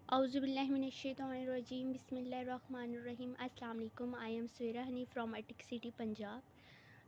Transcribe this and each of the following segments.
औज़ुबिल्लाहिमिनश्शैतानिर्रजीम बिस्मिल्लाहिर्रहमानिर्रहीम। अस्सलाम वालेकुम। I am Suhera Hani from Attock city Punjab.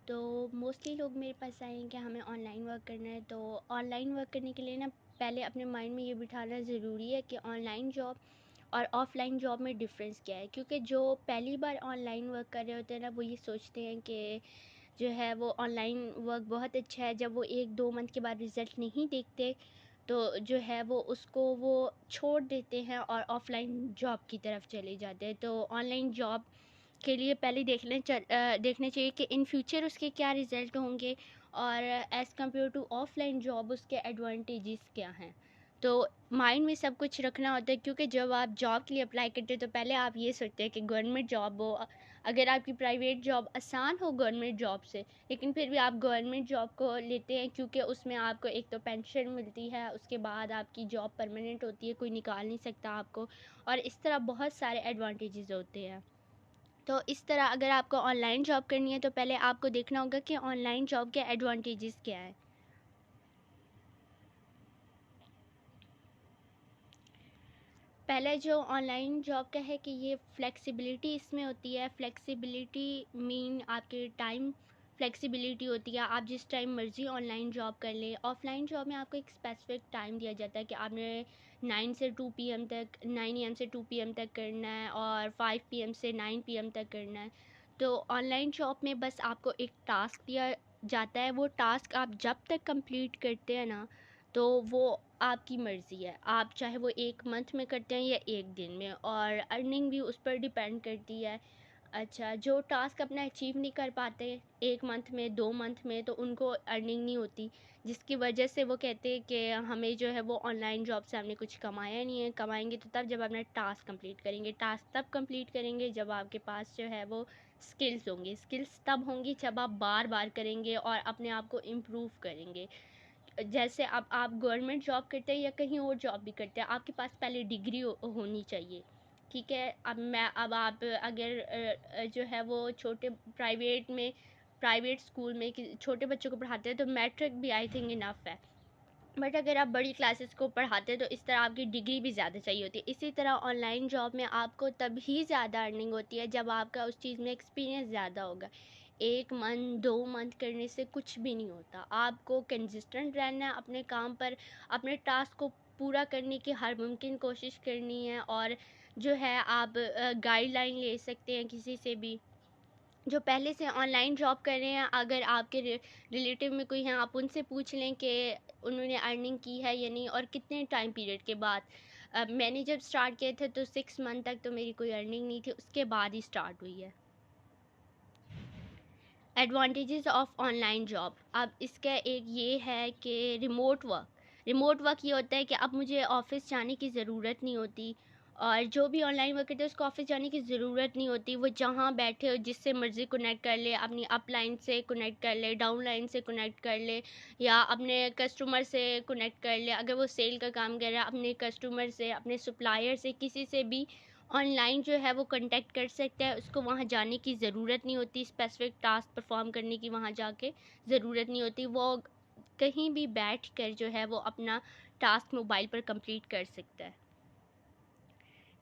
तो मोस्टली लोग मेरे पास आए हैं कि हमें ऑनलाइन वर्क करना है। तो ऑनलाइन वर्क करने के लिए ना पहले अपने माइंड में ये बिठाना ज़रूरी है कि ऑनलाइन जॉब और ऑफ़लाइन जॉब में डिफ़रेंस क्या है। क्योंकि जो पहली बार ऑनलाइन वर्क कर रहे होते हैं ना, वो ये सोचते हैं कि जो है वो ऑनलाइन वर्क बहुत अच्छा है। जब वो 1-2 मंथ के बाद रिज़ल्ट नहीं देखते तो जो है वो उसको वो छोड़ देते हैं और ऑफ़लाइन जॉब की तरफ चले जाते हैं। तो ऑनलाइन जॉब के लिए पहले देखने चाहिए कि इन फ्यूचर उसके क्या रिज़ल्ट होंगे और as compare to offline job उसके एडवांटेजेस क्या हैं। तो माइंड में सब कुछ रखना होता है, क्योंकि जब आप जॉब के लिए अप्लाई करते हो तो पहले आप ये सोचते हैं कि गवर्नमेंट जॉब हो। अगर आपकी प्राइवेट जॉब आसान हो गवर्नमेंट जॉब से, लेकिन फिर भी आप गवर्नमेंट जॉब को लेते हैं क्योंकि उसमें आपको एक तो पेंशन मिलती है, उसके बाद आपकी जॉब परमानेंट होती है, कोई निकाल नहीं सकता आपको, और इस तरह बहुत सारे एडवांटेजेस होते हैं। तो इस तरह अगर आपको ऑनलाइन जॉब करनी है तो पहले आपको देखना होगा कि ऑनलाइन जॉब के एडवांटेजेस क्या है। पहले जो ऑनलाइन जॉब का है कि ये फ्लेक्सिबिलिटी इसमें होती है। फ्लेक्सिबिलिटी मीन आपके टाइम फ्लेक्सिबिलिटी होती है, आप जिस टाइम मर्ज़ी ऑनलाइन जॉब कर लें। ऑफ़लाइन जॉब में आपको एक स्पेसिफिक टाइम दिया जाता है कि आपने 9 से 2 पीएम तक 9 एम से 2 पीएम तक करना है और 5 पीएम से 9 पीएम तक करना है। तो ऑनलाइन जॉब में बस आपको एक टास्क दिया जाता है, वो टास्क आप जब तक कंप्लीट करते हैं ना, तो वो आपकी मर्ज़ी है, आप चाहे वो 1 मंथ में करते हैं या 1 दिन में, और अर्निंग भी उस पर डिपेंड करती है। अच्छा, जो टास्क अपना अचीव नहीं कर पाते 1 मंथ में, 2 मंथ में, तो उनको अर्निंग नहीं होती, जिसकी वजह से वो कहते हैं कि हमें जो है वो ऑनलाइन जॉब से हमने कुछ कमाया नहीं है। कमाएंगे तो तब जब अपना टास्क कंप्लीट करेंगे। टास्क तब कंप्लीट करेंगे जब आपके पास जो है वो स्किल्स होंगी। स्किल्स तब होंगी जब आप बार बार करेंगे और अपने आप को इम्प्रूव करेंगे। जैसे अब आप गवर्नमेंट जॉब करते हैं या कहीं और जॉब भी करते हैं, आपके पास पहले डिग्री होनी चाहिए, ठीक है। अब आप अगर जो है वो छोटे प्राइवेट स्कूल में छोटे बच्चों को पढ़ाते हैं तो मैट्रिक भी आई थिंक इनफ है। बट अगर आप बड़ी क्लासेस को पढ़ाते हैं तो इस तरह आपकी डिग्री भी ज़्यादा चाहिए होती है। इसी तरह ऑनलाइन जॉब में आपको तभी ज़्यादा अर्निंग होती है जब आपका उस चीज़ में एक्सपीरियंस ज़्यादा होगा। 1 मंथ 2 मंथ करने से कुछ भी नहीं होता। आपको कंसिस्टेंट रहना है अपने काम पर, अपने टास्क को पूरा करने की हर मुमकिन कोशिश करनी है। और जो है आप गाइडलाइन ले सकते हैं किसी से भी जो पहले से ऑनलाइन जॉब कर रहे हैं। अगर आपके रिलेटिव में कोई हैं, आप उनसे पूछ लें कि उन्होंने अर्निंग की है या नहीं और कितने टाइम पीरियड के बाद। मैंने जब स्टार्ट किए थे तो 6 मंथ तक तो मेरी कोई अर्निंग नहीं थी, उसके बाद ही स्टार्ट हुई है। एडवांटेजेस ऑफ ऑनलाइन जॉब, अब इसका एक ये है कि रिमोट वर्क ये होता है कि अब मुझे ऑफिस जाने की ज़रूरत नहीं होती। और जो भी ऑनलाइन वर्क करते हैं उसको ऑफिस जाने की ज़रूरत नहीं होती। वो जहाँ बैठे हो जिससे मर्ज़ी कनेक्ट कर ले, अपनी अप लाइन से कनेक्ट कर ले, डाउन लाइन से कनेक्ट कर ले, या अपने कस्टमर से कनेक्ट कर ले। अगर वो सेल का काम कर रहा है, अपने कस्टमर से, अपने सप्लायर से, किसी से भी ऑनलाइन जो है वो कांटेक्ट कर सकता है। उसको वहाँ जाने की ज़रूरत नहीं होती, स्पेसिफिक टास्क परफॉर्म करने की वहाँ जाके ज़रूरत नहीं होती। वो कहीं भी बैठ कर जो है वो अपना टास्क मोबाइल पर कंप्लीट कर सकता है।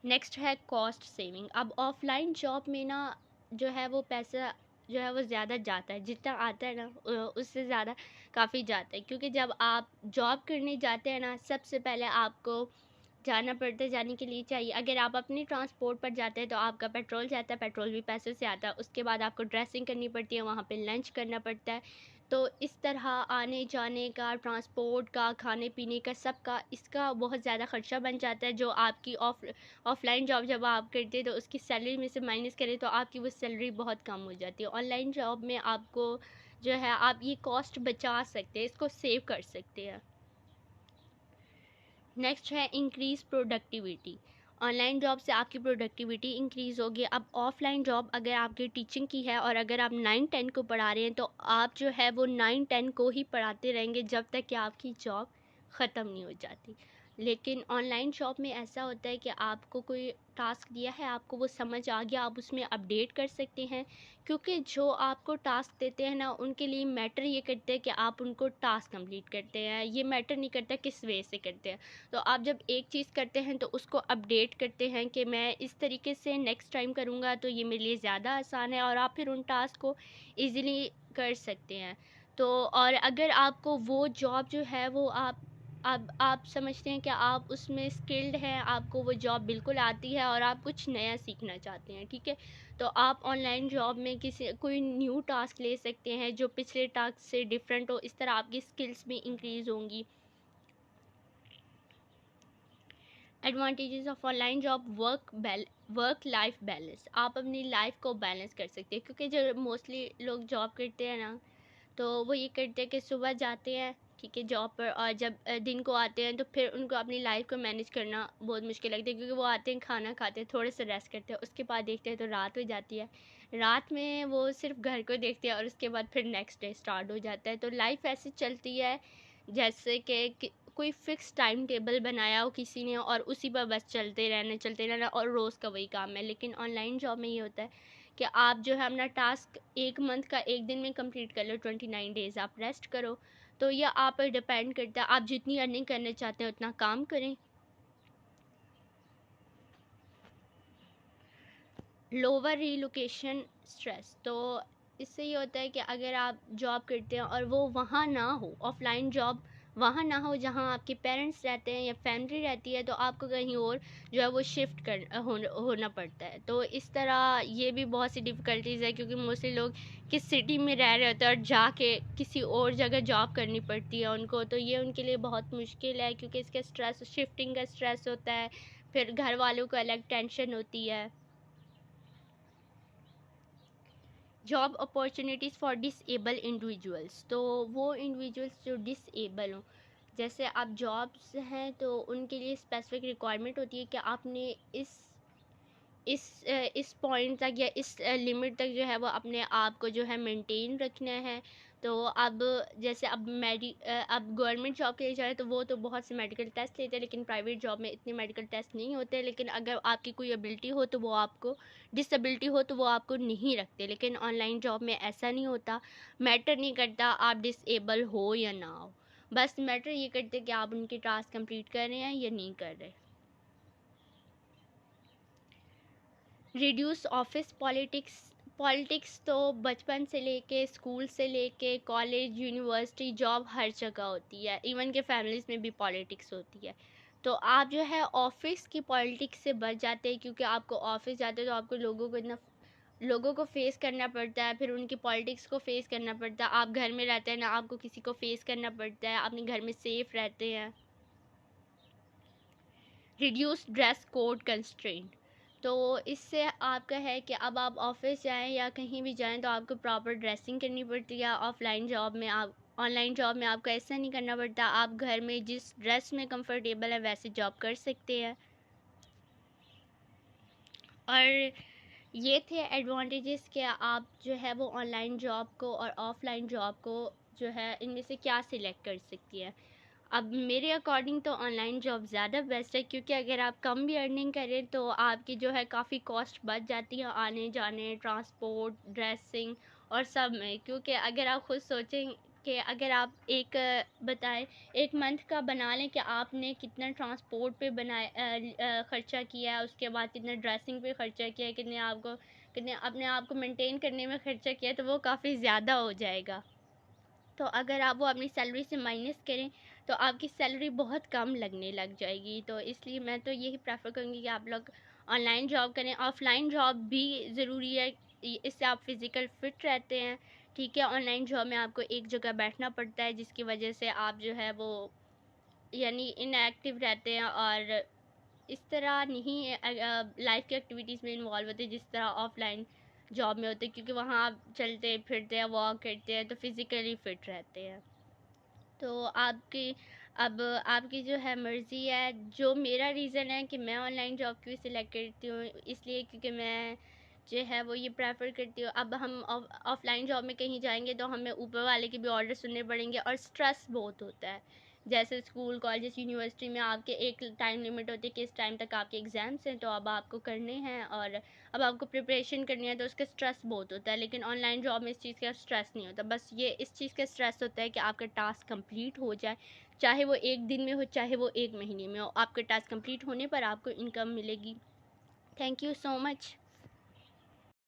नेक्स्ट है कॉस्ट सेविंग। अब ऑफलाइन जॉब में ना जो है वो पैसा जो है वो ज़्यादा जाता है, जितना आता है ना उससे ज़्यादा काफ़ी जाता है। क्योंकि जब आप जॉब करने जाते हैं ना, सबसे पहले आपको जाना पड़ता है, जाने के लिए चाहिए। अगर आप अपने ट्रांसपोर्ट पर जाते हैं तो आपका पेट्रोल जाता है, पेट्रोल भी पैसे से आता है। उसके बाद आपको ड्रेसिंग करनी पड़ती है, वहाँ पे लंच करना पड़ता है। तो इस तरह आने जाने का, ट्रांसपोर्ट का, खाने पीने का, सबका इसका बहुत ज़्यादा ख़र्चा बन जाता है। जो आपकी ऑफलाइन जॉब जब आप करते हैं तो उसकी सैलरी में से माइनस करें तो आपकी वो सैलरी बहुत कम हो जाती है। ऑनलाइन जॉब में आपको जो है आप ये कॉस्ट बचा सकते हैं, इसको सेव कर सकते हैं। नेक्स्ट है इंक्रीज़ प्रोडक्टिविटी। ऑनलाइन जॉब से आपकी प्रोडक्टिविटी इंक्रीज़ होगी। अब ऑफलाइन जॉब अगर आपकी टीचिंग की है और अगर आप 9-10 को पढ़ा रहे हैं तो आप जो है वो 9-10 को ही पढ़ाते रहेंगे जब तक कि आपकी जॉब ख़त्म नहीं हो जाती। लेकिन ऑनलाइन जॉब में ऐसा होता है कि आपको कोई टास्क दिया है, आपको वो समझ आ गया, आप उसमें अपडेट कर सकते हैं, क्योंकि जो आपको टास्क देते हैं ना, उनके लिए मैटर ये करते हैं कि आप उनको टास्क कंप्लीट करते हैं, ये मैटर नहीं करता किस वे से करते हैं। तो आप जब एक चीज़ करते हैं तो उसको अपडेट करते हैं कि मैं इस तरीके से नेक्स्ट टाइम करूँगा तो ये मेरे लिए ज़्यादा आसान है, और आप फिर उन टास्क को ईज़िली कर सकते हैं। तो और अगर आपको वो जॉब जो है वो आप समझते हैं कि आप उसमें स्किल्ड हैं, आपको वो जॉब बिल्कुल आती है और आप कुछ नया सीखना चाहते हैं, ठीक है, तो आप ऑनलाइन जॉब में कोई न्यू टास्क ले सकते हैं जो पिछले टास्क से डिफरेंट हो। इस तरह आपकी स्किल्स भी इंक्रीज़ होंगी। Advantages of online job: work life balance, आप अपनी लाइफ को बैलेंस कर सकते हैं, क्योंकि जो मोस्टली लोग जॉब करते हैं ना, तो वो ये करते हैं कि सुबह जाते हैं, ठीक है, जॉब पर, और जब दिन को आते हैं तो फिर उनको अपनी लाइफ को मैनेज करना बहुत मुश्किल लगता है, क्योंकि वो आते हैं, खाना खाते हैं, थोड़े से रेस्ट करते हैं, उसके बाद देखते हैं तो रात हो जाती है। रात में वो सिर्फ घर को देखते हैं और उसके बाद फिर नेक्स्ट डे स्टार्ट हो जाता है। तो लाइफ ऐसी चलती है जैसे कि कोई फ़िक्स टाइम टेबल बनाया हो किसी ने और उसी पर बस चलते रहना, और रोज़ का वही काम है। लेकिन ऑनलाइन जॉब में ये होता है कि आप जो है अपना टास्क 1 मंथ का 1 दिन में कंप्लीट कर लो, 29 डेज़ आप रेस्ट करो। तो ये आप पर डिपेंड करता है, आप जितनी अर्निंग करना चाहते हैं उतना काम करें। लोअर रीलोकेशन स्ट्रेस, तो इससे ये होता है कि अगर आप जॉब करते हैं और वो वहाँ ना हो, ऑफलाइन जॉब वहाँ ना हो जहाँ आपके पेरेंट्स रहते हैं या फैमिली रहती है, तो आपको कहीं और जो है वो शिफ्ट होना पड़ता है। तो इस तरह ये भी बहुत सी डिफ़िकल्टीज़ है, क्योंकि मोस्टली लोग किस सिटी में रह रहे होते हैं और जाके किसी और जगह जॉब करनी पड़ती है उनको, तो ये उनके लिए बहुत मुश्किल है, क्योंकि इसका स्ट्रेस, शिफ्टिंग का स्ट्रेस होता है, फिर घर वालों को अलग टेंशन होती है। Job opportunities for disable individuals, तो वो इंडिविजुअल्स जो डिसेबल हों, जैसे आप जॉब्स हैं तो उनके लिए स्पेसिफिक रिक्वायरमेंट होती है कि आपने इस पॉइंट तक या इस लिमिट तक जो है वो अपने आप को जो है मेंटेन रखना है। तो अब जैसे अब गवर्नमेंट जॉब के लिए जाए तो वो तो बहुत से मेडिकल टेस्ट लेते हैं, लेकिन प्राइवेट जॉब में इतने मेडिकल टेस्ट नहीं होते। लेकिन अगर आपकी कोई एबिलिटी हो तो वो आपको, डिसेबिलिटी हो तो वो आपको नहीं रखते। लेकिन ऑनलाइन जॉब में ऐसा नहीं होता, मैटर नहीं करता आप डिसेबल हो या ना हो, बस मैटर ये करते कि आप उनके टास्क कंप्लीट कर रहे हैं या नहीं कर रहे। रिड्यूस ऑफिस पॉलिटिक्स, पॉलिटिक्स तो बचपन से लेके, स्कूल से लेके, कॉलेज, यूनिवर्सिटी, जॉब, हर जगह होती है। इवन के फैमिलीज़ में भी पॉलिटिक्स होती है। तो आप जो है ऑफिस की पॉलिटिक्स से बच जाते हैं, क्योंकि आपको ऑफिस जाते हैं तो आपको लोगों को फेस करना पड़ता है, फिर उनकी पॉलिटिक्स को फेस करना पड़ता है। आप घर में रहते हैं ना, आपको किसी को फेस करना पड़ता है, अपने घर में सेफ रहते हैं। रिड्यूस ड्रेस कोड कंस्ट्रेंट, तो इससे आपका है कि अब आप ऑफिस जाएं या कहीं भी जाएं तो आपको प्रॉपर ड्रेसिंग करनी पड़ती है। ऑनलाइन जॉब में आपको ऐसा नहीं करना पड़ता, आप घर में जिस ड्रेस में कंफर्टेबल है वैसे जॉब कर सकते हैं। और ये थे एडवांटेजेस कि आप जो है वो ऑनलाइन जॉब को और ऑफलाइन जॉब को जो है इनमें से क्या सिलेक्ट कर सकती है। अब मेरे अकॉर्डिंग तो ऑनलाइन जॉब ज़्यादा बेस्ट है, क्योंकि अगर आप कम भी अर्निंग करें तो आपकी जो है काफ़ी कॉस्ट बच जाती है आने जाने, ट्रांसपोर्ट, ड्रेसिंग और सब में। क्योंकि अगर आप खुद सोचें कि अगर आप बताएं, एक मंथ का बना लें कि आपने कितना ट्रांसपोर्ट पे ख़र्चा किया है, उसके बाद कितना ड्रेसिंग पे ख़र्चा किया है, कितने अपने आप को मेंटेन करने में ख़र्चा किया है, तो वो काफ़ी ज़्यादा हो जाएगा। तो अगर आप वो अपनी सैलरी से माइनस करें तो आपकी सैलरी बहुत कम लगने लग जाएगी। तो इसलिए मैं तो यही प्रेफर करूँगी कि आप लोग ऑनलाइन जॉब करें। ऑफलाइन जॉब भी ज़रूरी है, इससे आप फिज़िकल फ़िट रहते हैं, ठीक है। ऑनलाइन जॉब में आपको एक जगह बैठना पड़ता है, जिसकी वजह से आप जो है वो यानी इनएक्टिव रहते हैं और इस तरह नहीं लाइफ की एक्टिविटीज़ में इन्वॉल्व होते जिस तरह ऑफलाइन जॉब में होते, क्योंकि वहाँ आप चलते फिरते हैं, वॉक करते हैं, तो फिज़िकली फ़िट रहते हैं। तो अब आपकी जो है मर्ज़ी है। जो मेरा रीज़न है कि मैं ऑनलाइन जॉब क्यों सिलेक्ट करती हूँ, इसलिए क्योंकि मैं जो है वो ये प्रेफर करती हूँ। अब हम ऑफलाइन जॉब में कहीं जाएंगे तो हमें ऊपर वाले के भी ऑर्डर सुनने पड़ेंगे और स्ट्रेस बहुत होता है। जैसे स्कूल कॉलेज यूनिवर्सिटी में आपके एक टाइम लिमिट होती है कि इस टाइम तक आपके एग्ज़ाम्स हैं, तो अब आपको करने हैं और अब आपको प्रिपरेशन करनी है, तो उसका स्ट्रेस बहुत होता है। लेकिन ऑनलाइन जॉब में इस चीज़ का स्ट्रेस नहीं होता, बस ये इस चीज़ का स्ट्रेस होता है कि आपका टास्क कंप्लीट हो जाए, चाहे वो 1 दिन में हो, चाहे वो 1 महीने में हो। आपका टास्क कंप्लीट होने पर आपको इनकम मिलेगी। Thank you so much.